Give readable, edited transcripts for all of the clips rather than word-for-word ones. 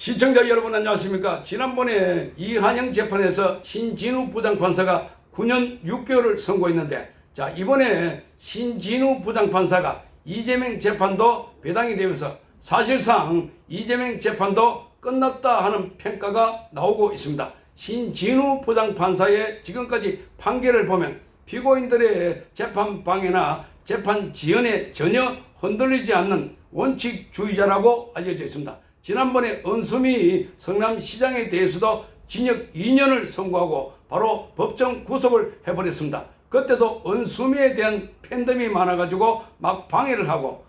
시청자 여러분 안녕하십니까. 지난번에 이한영 재판에서 신진우 부장판사가 9년 6개월을 선고했는데, 자 이번에 신진우 부장판사가 이재명 재판도 배당이 되면서 사실상 이재명 재판도 끝났다 하는 평가가 나오고 있습니다. 신진우 부장판사의 지금까지 판결을 보면 피고인들의 재판 방해나 재판 지연에 전혀 흔들리지 않는 원칙주의자라고 알려져 있습니다. 지난번에 은수미 성남시장에 대해서도 징역 2년을 선고하고 바로 법정 구속을 해버렸습니다. 그때도 은수미에 대한 팬덤이 많아가지고 막 방해를 하고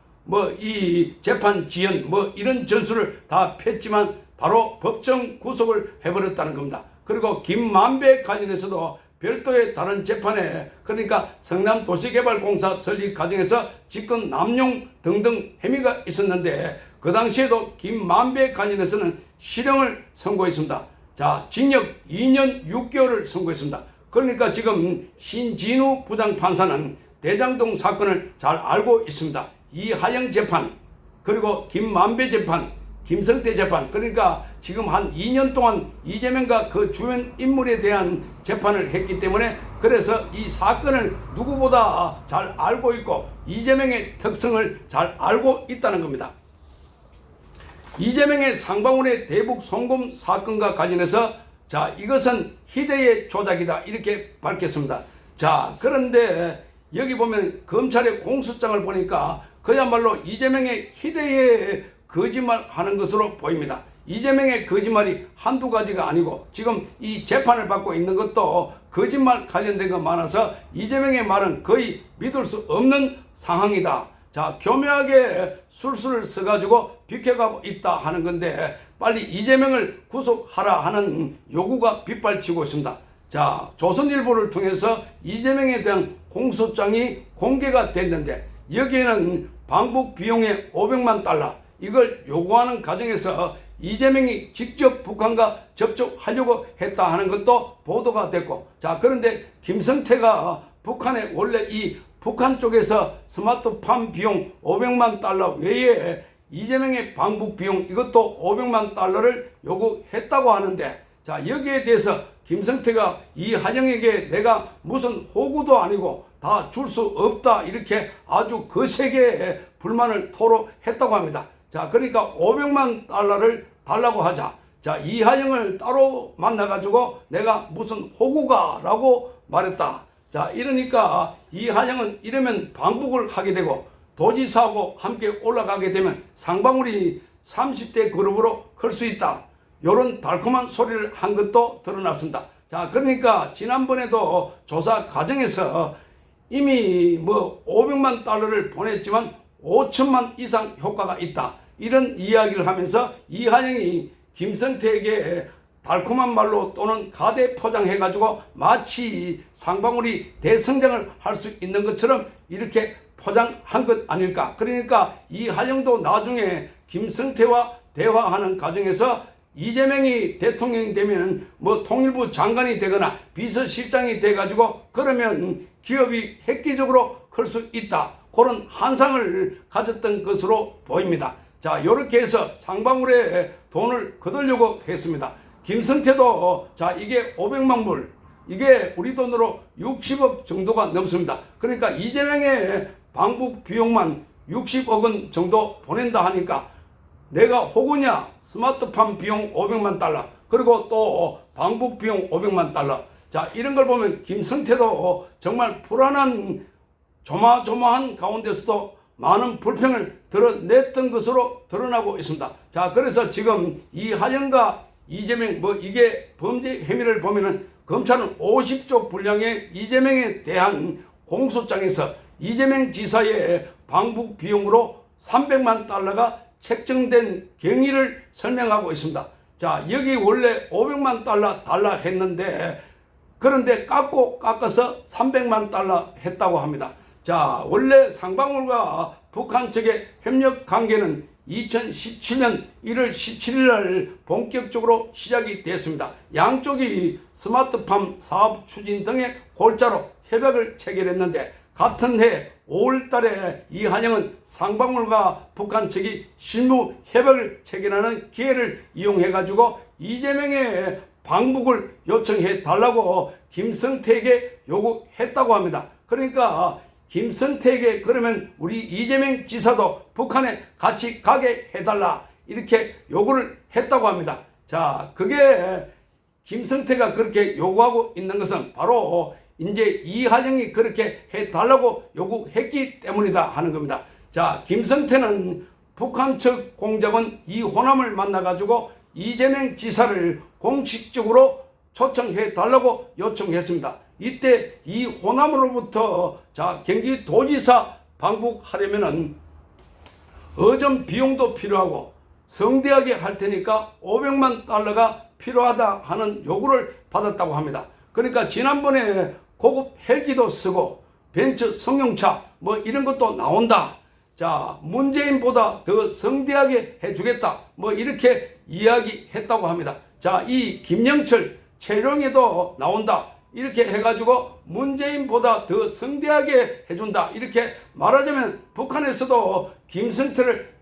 이 재판 지연 이런 전술을 다 폈지만 바로 법정 구속을 해버렸다는 겁니다. 그리고 김만배 관련해서도 별도의 다른 재판에, 그러니까 성남도시개발공사 설립 과정에서 직권 남용 등등 혐의가 있었는데 그 당시에도 김만배 관련해서는 실형을 선고했습니다. 자, 징역 2년 6개월을 선고했습니다. 그러니까 지금 신진우 부장판사는 대장동 사건을 잘 알고 있습니다. 이하영 재판, 그리고 김만배 재판, 김성태 재판, 그러니까 지금 한 2년 동안 이재명과 그 주연 인물에 대한 재판을 했기 때문에 그래서 이 사건을 누구보다 잘 알고 있고 이재명의 특성을 잘 알고 있다는 겁니다. 이재명의 상방울의 대북 송금 사건과 관련해서 자 이것은 희대의 조작이다 이렇게 밝혔습니다. 자 그런데 여기 보면 검찰의 공소장을 보니까 그야말로 이재명의 희대의 거짓말 하는 것으로 보입니다. 이재명의 거짓말이 한두 가지가 아니고 지금 이 재판을 받고 있는 것도 거짓말 관련된 거 많아서 이재명의 말은 거의 믿을 수 없는 상황이다. 자, 교묘하게 술수를 써가지고 비켜가고 있다 하는 건데 빨리 이재명을 구속하라 하는 요구가 빗발치고 있습니다. 자, 조선일보를 통해서 이재명에 대한 공소장이 공개가 됐는데 여기에는 방북 비용의 500만 달러 이걸 요구하는 과정에서 이재명이 직접 북한과 접촉하려고 했다 하는 것도 보도가 됐고, 자 그런데 김성태가 북한에 원래 이 북한 쪽에서 스마트팜 비용 500만 달러 외에 이재명의 방북 비용 이것도 500만 달러를 요구했다고 하는데, 자 여기에 대해서 김성태가 이한영에게 내가 무슨 호구도 아니고 다 줄 수 없다 이렇게 아주 거세게 불만을 토로했다고 합니다. 자 그러니까 500만 달러를 달라고 하자. 자 이하영을 따로 만나가지고 내가 무슨 호구가 라고 말했다. 자 이러니까 이하영은 이러면 방북을 하게 되고 도지사하고 함께 올라가게 되면 상방울이 30대 그룹으로 클 수 있다. 요런 달콤한 소리를 한 것도 드러났습니다. 자 그러니까 지난번에도 조사 과정에서 이미 500만 달러를 보냈지만 5천만 이상 효과가 있다. 이런 이야기를 하면서 이하영이 김성태에게 달콤한 말로 또는 가대 포장해가지고 마치 상방울이 대성장을 할 수 있는 것처럼 이렇게 포장한 것 아닐까. 그러니까 이하영도 나중에 김성태와 대화하는 과정에서 이재명이 대통령이 되면 통일부 장관이 되거나 비서실장이 돼가지고 그러면 기업이 획기적으로 클 수 있다. 그런 환상을 가졌던 것으로 보입니다. 자, 이렇게 해서 상방울에 돈을 거두려고 했습니다. 김성태도 자, 이게 500만 불, 이게 우리 돈으로 60억 정도가 넘습니다. 그러니까 이재명의 방북 비용만 60억 원 정도 보낸다 하니까 내가 호구냐? 스마트팜 비용 500만 달러, 그리고 또 방북 비용 500만 달러. 자, 이런 걸 보면 김성태도 정말 불안한 조마조마한 가운데서도 많은 불평을 드러냈던 것으로 드러나고 있습니다. 자, 그래서 지금 이하영과 이재명 이게 범죄 혐의를 보면은 검찰은 50조 분량의 이재명에 대한 공소장에서 이재명 지사의 방북 비용으로 300만 달러가 책정된 경위를 설명하고 있습니다. 자, 여기 원래 500만 달러 했는데 그런데 깎아서 300만 달러 했다고 합니다. 자, 원래 상방울과 북한 측의 협력 관계는 2017년 1월 17일 날 본격적으로 시작이 됐습니다. 양쪽이 스마트팜 사업 추진 등의 골자로 협약을 체결했는데 같은 해 5월 달에 이한영은 쌍방울과 북한 측이 실무 협약을 체결하는 기회를 이용해 가지고 이재명의 방북을 요청해 달라고 김성태에게 요구했다고 합니다. 그러니까 김성태에게 그러면 우리 이재명 지사도 북한에 같이 가게 해달라 이렇게 요구를 했다고 합니다. 자, 그게 김성태가 그렇게 요구하고 있는 것은 바로 이제 이한영이 그렇게 해달라고 요구했기 때문이다 하는 겁니다. 자, 김성태는 북한 측 공작원 이호남을 만나가지고 이재명 지사를 공식적으로 초청해 달라고 요청했습니다. 이때 이호남으로부터 자, 경기도지사 방북하려면은 어점 비용도 필요하고 성대하게 할 테니까 500만 달러가 필요하다 하는 요구를 받았다고 합니다. 그러니까 지난번에 고급 헬기도 쓰고 벤츠 승용차 뭐 이런 것도 나온다. 자, 문재인보다 더 성대하게 해주겠다. 뭐 이렇게 이야기했다고 합니다. 자, 이 김영철 최룡에도 나온다. 이렇게 해가지고 문재인보다 더 성대하게 해준다. 이렇게 말하자면 북한에서도 김성태를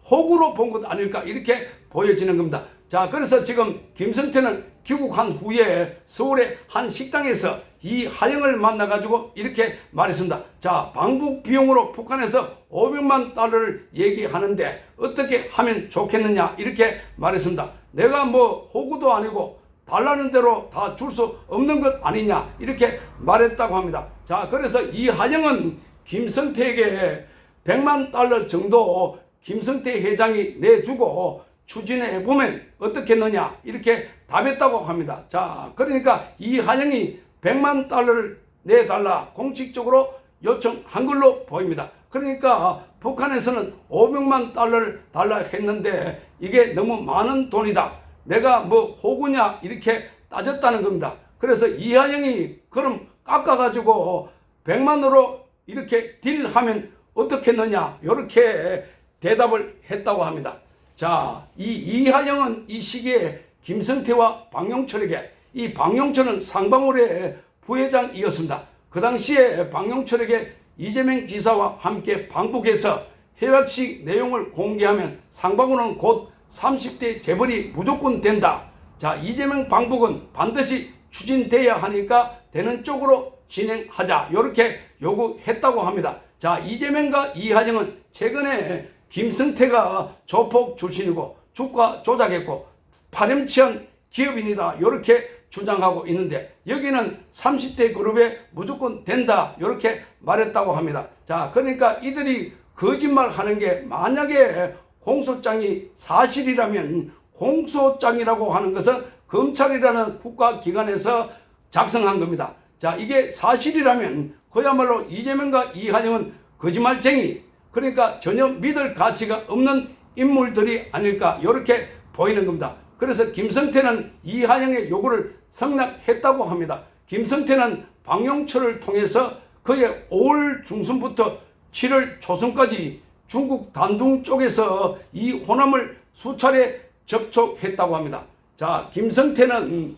호구로 본 것 아닐까 이렇게 보여지는 겁니다. 자, 그래서 지금 김성태는 귀국한 후에 서울의 한 식당에서 이하영을 만나가지고 이렇게 말했습니다. 자, 방북 비용으로 북한에서 500만 달러를 얘기하는데 어떻게 하면 좋겠느냐 이렇게 말했습니다. 내가 뭐 호구도 아니고 달라는 대로 다 줄 수 없는 것 아니냐 이렇게 말했다고 합니다. 자, 그래서 이하영은 김성태에게 100만 달러 정도 김성태 회장이 내주고 추진해 보면 어떻겠느냐 이렇게 답했다고 합니다. 자, 그러니까 이한영이 100만 달러를 내달라 공식적으로 요청한 걸로 보입니다. 그러니까 북한에서는 500만 달러를 달라 했는데 이게 너무 많은 돈이다. 내가 뭐 호구냐 이렇게 따졌다는 겁니다. 그래서 이한영이 그럼 깎아가지고 100만으로 이렇게 딜하면 어떻겠느냐 이렇게 대답을 했다고 합니다. 자, 이 이하영은 이 시기에 김성태와 방용철에게 이 방용철은 쌍방울의 부회장이었습니다. 그 당시에 방용철에게 이재명 지사와 함께 방북해서 협약식 내용을 공개하면 쌍방울은 곧 30대 재벌이 무조건 된다. 자, 이재명 방북은 반드시 추진돼야 하니까 되는 쪽으로 진행하자. 이렇게 요구했다고 합니다. 자, 이재명과 이하영은 최근에 김성태가 조폭 출신이고 주가 조작했고 파렴치한 기업인이다 이렇게 주장하고 있는데 여기는 30대 그룹에 무조건 된다 이렇게 말했다고 합니다. 자, 그러니까 이들이 거짓말하는 게 만약에 공소장이 사실이라면 공소장이라고 하는 것은 검찰이라는 국가기관에서 작성한 겁니다. 자, 이게 사실이라면 그야말로 이재명과 이한영은 거짓말쟁이 그러니까 전혀 믿을 가치가 없는 인물들이 아닐까 이렇게 보이는 겁니다. 그래서 김성태는 이하영의 요구를 승낙했다고 합니다. 김성태는 방용철을 통해서 그의 5월 중순부터 7월 초순까지 중국 단둥 쪽에서 이 호남을 수차례 접촉했다고 합니다. 자, 김성태는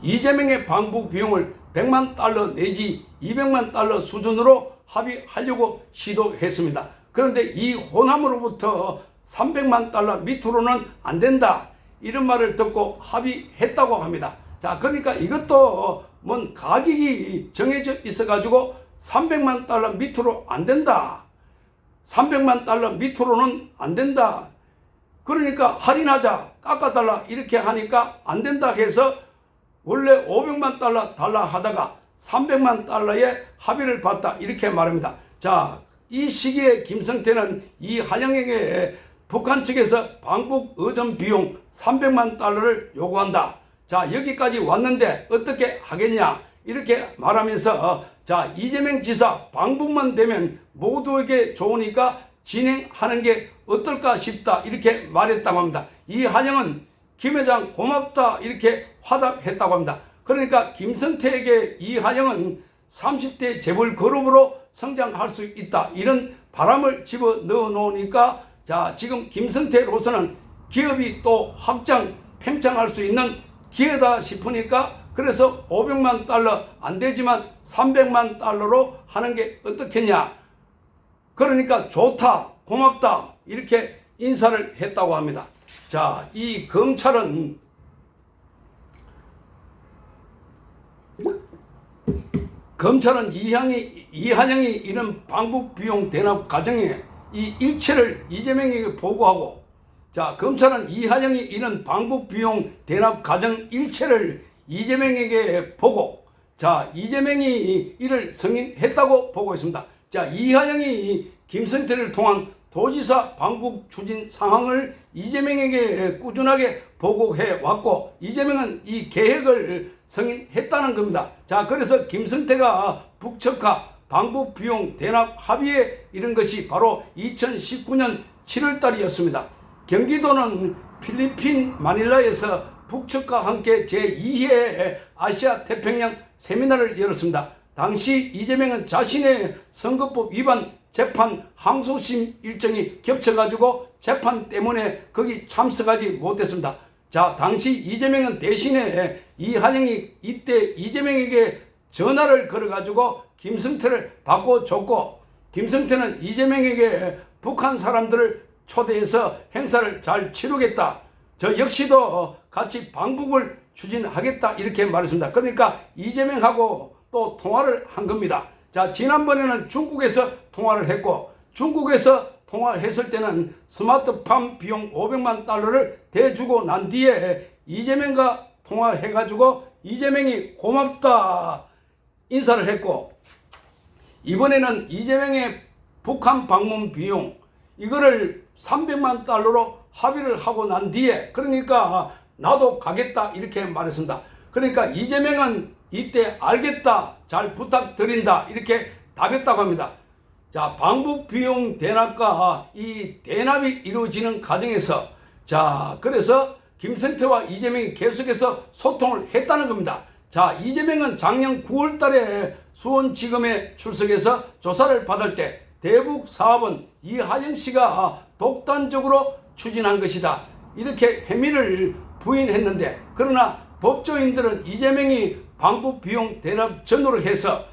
이재명의 방북 비용을 100만 달러 내지 200만 달러 수준으로 합의하려고 시도했습니다. 그런데 이 호남으로부터 300만 달러 밑으로는 안 된다. 이런 말을 듣고 합의했다고 합니다. 자, 그러니까 이것도 뭔 가격이 정해져 있어가지고 300만 달러 밑으로 안 된다. 300만 달러 밑으로는 안 된다. 그러니까 할인하자, 깎아달라 이렇게 하니까 안 된다 해서 원래 500만 달러 달라 하다가 300만 달러의 합의를 봤다 이렇게 말합니다. 자, 이 시기에 김성태는 이하영에게 북한 측에서 방북 어점 비용 300만 달러를 요구한다. 자, 여기까지 왔는데 어떻게 하겠냐 이렇게 말하면서 자, 이재명 지사 방북만 되면 모두에게 좋으니까 진행하는 게 어떨까 싶다 이렇게 말했다고 합니다. 이하영은 김 회장 고맙다 이렇게 화답했다고 합니다. 그러니까 김성태에게 이하영은 30대 재벌 그룹으로 성장할 수 있다 이런 바람을 집어넣어 놓으니까 자, 지금 김성태로서는 기업이 또 확장 팽창할 수 있는 기회다 싶으니까 그래서 500만 달러 안 되지만 300만 달러로 하는 게 어떻겠냐. 그러니까 좋다, 고맙다 이렇게 인사를 했다고 합니다. 자, 이 검찰은 이한영이 이런 방북 비용 대납 과정에 이 일체를 이재명에게 보고하고, 자, 검찰은 이한영이 이런 방북 비용 대납 과정 일체를 이재명에게 보고, 자, 이재명이 이를 승인했다고 보고 있습니다. 자, 이한영이 김성태를 통한 도지사 방북 추진 상황을 이재명에게 꾸준하게 보고해 왔고, 이재명은 이 계획을 승인했다는 겁니다. 자, 그래서 김성태가 북측과 방북 비용 대납 합의에 이른 것이 바로 2019년 7월 달이었습니다. 경기도는 필리핀 마닐라에서 북측과 함께 제2회 아시아 태평양 세미나를 열었습니다. 당시 이재명은 자신의 선거법 위반 재판 항소심 일정이 겹쳐가지고 재판 때문에 거기 참석하지 못했습니다. 자, 당시 이재명은 대신에 이한영이 이때 이재명에게 전화를 걸어가지고 김성태를 바꿔줬고, 김성태는 이재명에게 북한 사람들을 초대해서 행사를 잘 치르겠다, 저 역시도 같이 방북을 추진하겠다 이렇게 말했습니다. 그러니까 이재명하고 또 통화를 한 겁니다. 자, 지난번에는 중국에서 통화를 했고, 중국에서 통화했을 때는 스마트팜 비용 500만 달러를 대주고 난 뒤에 이재명과 통화해가지고 이재명이 고맙다 인사를 했고, 이번에는 이재명의 북한 방문 비용 이거를 300만 달러로 합의를 하고 난 뒤에, 그러니까 나도 가겠다 이렇게 말했습니다. 그러니까 이재명은 이때 알겠다, 잘 부탁드린다 이렇게 답했다고 합니다. 자, 방북 비용 대납과 이 대납이 이루어지는 과정에서, 자, 그래서 김성태와 이재명이 계속해서 소통을 했다는 겁니다. 자, 이재명은 작년 9월 달에 수원지검에 출석해서 조사를 받을 때 대북 사업은 이하영 씨가 독단적으로 추진한 것이다 이렇게 혐의를 부인했는데, 그러나 법조인들은 이재명이 방북 비용 대납 전후를 해서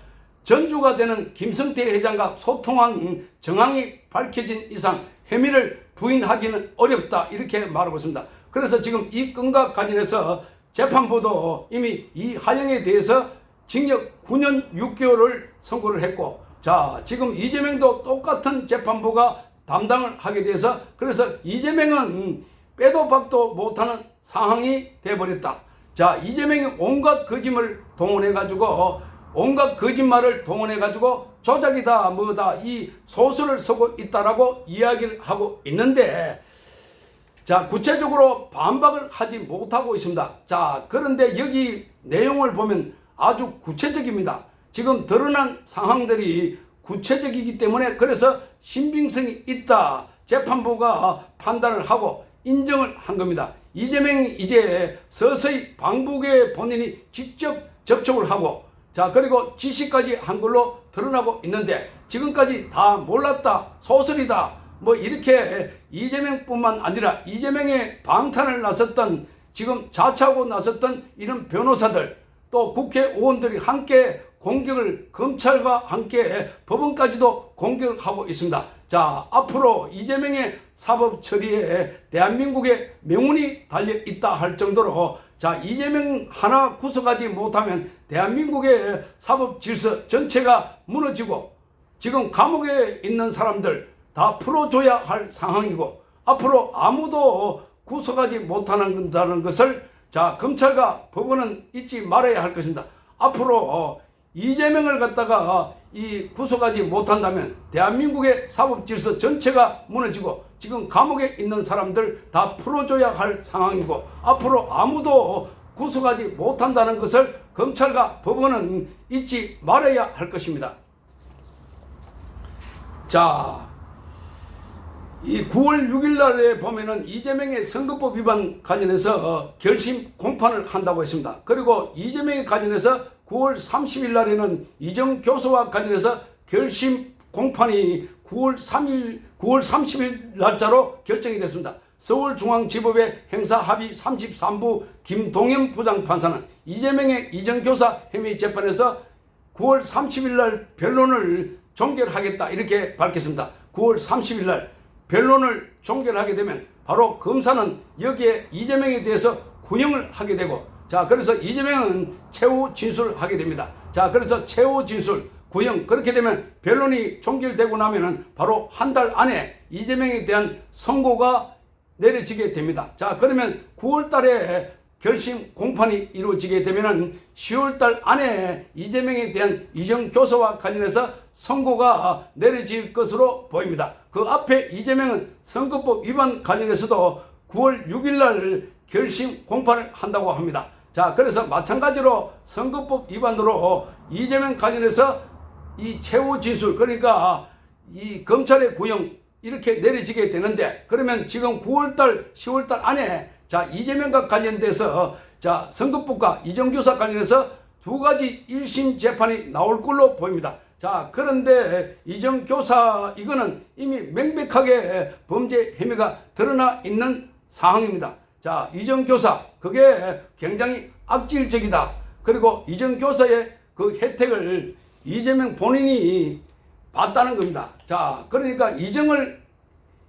전주가 되는 김성태 회장과 소통한 정황이 밝혀진 이상 혐의를 부인하기는 어렵다 이렇게 말하고 있습니다. 그래서 지금 이 건과 관련해서 재판부도 이미 이하영에 대해서 징역 9년 6개월을 선고를 했고, 자, 지금 이재명도 똑같은 재판부가 담당을 하게 돼서, 그래서 이재명은 빼도 박도 못하는 상황이 돼버렸다. 자, 이재명이 온갖 거짓말을 동원해가지고 조작이다 뭐다 이 소설을 쓰고 있다라고 이야기를 하고 있는데, 자, 구체적으로 반박을 하지 못하고 있습니다. 자, 그런데 여기 내용을 보면 아주 구체적입니다. 지금 드러난 상황들이 구체적이기 때문에 그래서 신빙성이 있다 재판부가 판단을 하고 인정을 한 겁니다. 이재명이 이제 서서히 방북에 본인이 직접 접촉을 하고, 자, 그리고 지시까지 한 걸로 드러나고 있는데, 지금까지 다 몰랐다, 소설이다 뭐 이렇게 이재명뿐만 아니라 이재명의 방탄을 나섰던, 지금 자처하고 나섰던 이런 변호사들, 또 국회의원들이 함께 공격을, 검찰과 함께 법원까지도 공격을 하고 있습니다. 자, 앞으로 이재명의 사법 처리에 대한민국의 명운이 달려 있다 할 정도로, 자, 이재명 하나 구속하지 못하면 대한민국의 사법 질서 전체가 무너지고, 지금 감옥에 있는 사람들 다 풀어줘야 할 상황이고, 앞으로 아무도 구속하지 못하는 것을, 자, 검찰과 법원은 잊지 말아야 할 것입니다. 앞으로 이재명을 갖다가 이 구속하지 못한다면 대한민국의 사법 질서 전체가 무너지고, 지금 감옥에 있는 사람들 다 풀어줘야 할 상황이고, 앞으로 아무도 구속하지 못한다는 것을 검찰과 법원은 잊지 말아야 할 것입니다. 자, 이 9월 6일 날에 보면은 이재명의 선거법 위반 관련해서 결심 공판을 한다고 했습니다. 그리고 이재명에 관련해서 9월 30일 날에는 이정 교수와 관련해서 결심 공판이 9월 30일 날짜로 결정이 됐습니다. 서울중앙지법의 행사합의 33부 김동현 부장판사는 이재명의 이정교사 혐의 재판에서 9월 30일 날 변론을 종결하겠다 이렇게 밝혔습니다. 9월 30일 날 변론을 종결하게 되면 바로 검사는 여기에 이재명에 대해서 구형을 하게 되고, 자 그래서 이재명은 최후 진술하게 됩니다. 자 그래서 최후 진술 구형, 그렇게 되면 변론이 종결되고 나면은 바로 한 달 안에 이재명에 대한 선고가 내려지게 됩니다. 자 그러면 9월 달에 결심 공판이 이루어지게 되면은 10월 달 안에 이재명에 대한 이정교사와 관련해서 선고가 내려질 것으로 보입니다. 그 앞에 이재명은 선거법 위반 관련해서도 9월 6일 날 결심 공판을 한다고 합니다. 자 그래서 마찬가지로 선거법 위반으로 이재명 관련해서 이 최후 진술, 그러니까 이 검찰의 구형 이렇게 내려지게 되는데, 그러면 지금 9월달 10월달 안에 자 이재명과 관련돼서 자 선거법과 이정교사 관련해서 두 가지 1심 재판이 나올 걸로 보입니다. 자 그런데 이정교사 이거는 이미 명백하게 범죄 혐의가 드러나 있는 상황입니다. 자 이정교사 그게 굉장히 악질적이다. 그리고 이정교사의 그 혜택을 이재명 본인이 받다는 겁니다. 자 그러니까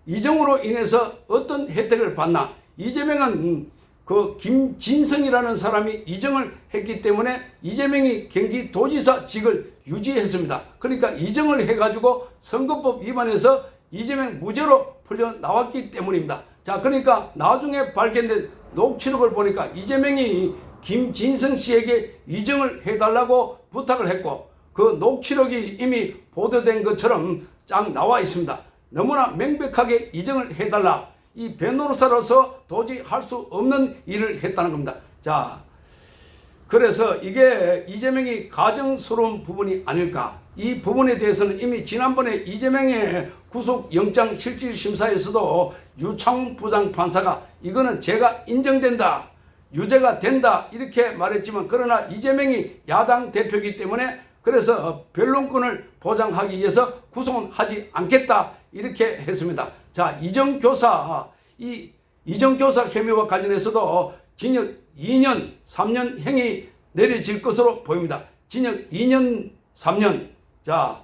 이정으로 인해서 어떤 혜택을 받나? 이재명은 그 김진성이라는 사람이 이정을 했기 때문에 이재명이 경기도지사직을 유지했습니다. 그러니까 이정을 해가지고 선거법 위반해서 이재명 무죄로 풀려 나왔기 때문입니다. 자 그러니까 나중에 발견된 녹취록을 보니까 이재명이 김진성 씨에게 이정을 해달라고 부탁을 했고, 그 녹취록이 이미 보도된 것처럼 쫙 나와 있습니다. 너무나 명백하게 이정을 해달라. 이 변호사로서 도저히 할 수 없는 일을 했다는 겁니다. 자, 그래서 이게 이재명이 가정스러운 부분이 아닐까. 이 부분에 대해서는 이미 지난번에 이재명의 구속영장 실질심사에서도 유창훈 부장판사가 이거는 죄가 인정된다, 유죄가 된다 이렇게 말했지만, 그러나 이재명이 야당 대표이기 때문에 그래서 변론권을 보장하기 위해서 구속은 하지 않겠다 이렇게 했습니다. 자 이정교사 혐의와 관련해서도 징역 2년 3년형이 내려질 것으로 보입니다. 징역 2년 3년, 자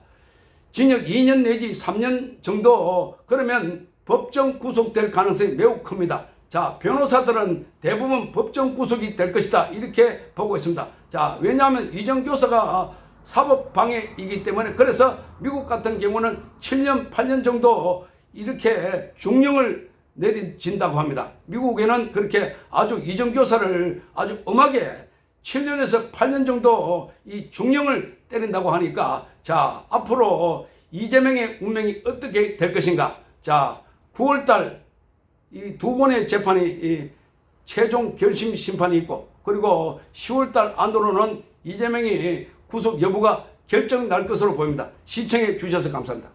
징역 2년 내지 3년 정도, 그러면 법정 구속될 가능성이 매우 큽니다. 자 변호사들은 대부분 법정 구속이 될 것이다 이렇게 보고 있습니다. 자 왜냐하면 이정교사가 사법방해이기 때문에, 그래서 미국 같은 경우는 7년 8년 정도 이렇게 중형을 내린다고 합니다. 미국에는 그렇게 아주 이정교사를 아주 엄하게 7년에서 8년 정도 이 중형을 때린다고 하니까, 자 앞으로 이재명의 운명이 어떻게 될 것인가. 자 9월달 이 두 번의 재판이 최종 결심 심판이 있고, 그리고 10월달 안으로는 이재명이 구속 여부가 결정 날 것으로 보입니다. 시청해 주셔서 감사합니다.